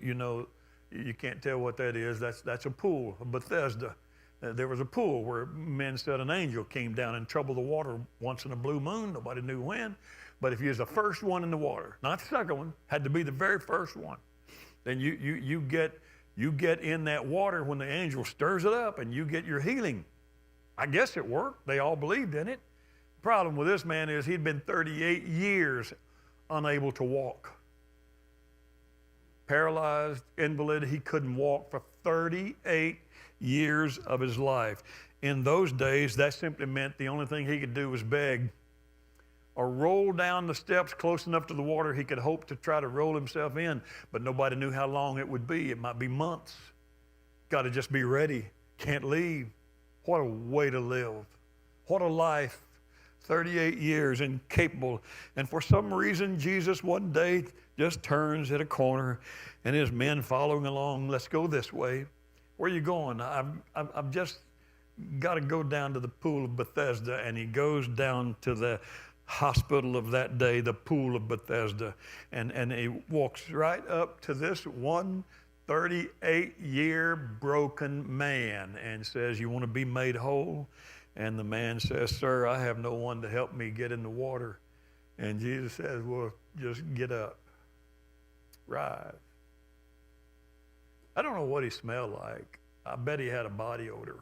You know, you can't tell what that is. That's a pool, a Bethesda. There was a pool where men said an angel came down and troubled the water once in a blue moon. Nobody knew when. But if you was the first one in the water, not the second one, had to be the very first one, then you get in that water when the angel stirs it up and you get your healing. I guess it worked. They all believed in it. The problem with this man is he'd been 38 years unable to walk. Paralyzed, invalid, he couldn't walk for 38 years of his life. In those days, that simply meant the only thing he could do was beg or roll down the steps close enough to the water he could hope to try to roll himself in, but nobody knew how long it would be. It might be months. Got to just be ready. Can't leave. What a way to live. What a life. 38 years, incapable. And for some reason, Jesus one day just turns at a corner and his men following along. Let's go this way. Where are you going? I've just got to go down to the pool of Bethesda. And he goes down to the hospital of that day, the pool of Bethesda. And he walks right up to this one 38-year broken man and says, you want to be made whole? And the man says, sir, I have no one to help me get in the water. And Jesus says, well, just get up. Rise. I don't know what he smelled like. I bet he had a body odor.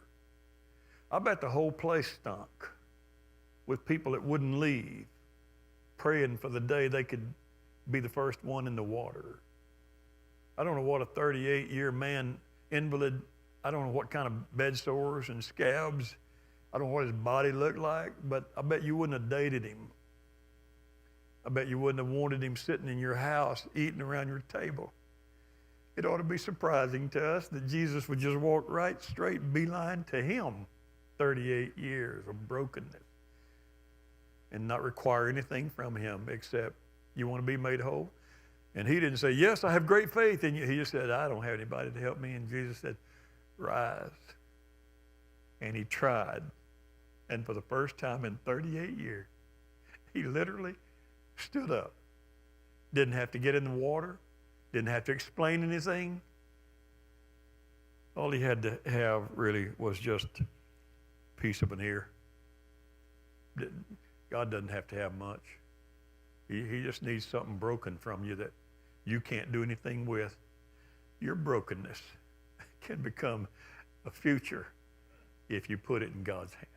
I bet the whole place stunk with people that wouldn't leave, praying for the day they could be the first one in the water. I don't know what a 38-year man, invalid, I don't know what kind of bed sores and scabs, I don't know what his body looked like, but I bet you wouldn't have dated him. I bet you wouldn't have wanted him sitting in your house, eating around your table. It ought to be surprising to us that Jesus would just walk right straight, beeline to him, 38 years of brokenness, and not require anything from him except, you want to be made whole? And he didn't say, yes, I have great faith in you. He just said, I don't have anybody to help me. And Jesus said, rise. And he tried. And for the first time in 38 years, he literally stood up. Didn't have to get in the water. Didn't have to explain anything. All he had to have really was just a piece of an ear. God doesn't have to have much. He just needs something broken from you that you can't do anything with. Your brokenness can become a future if you put it in God's hand.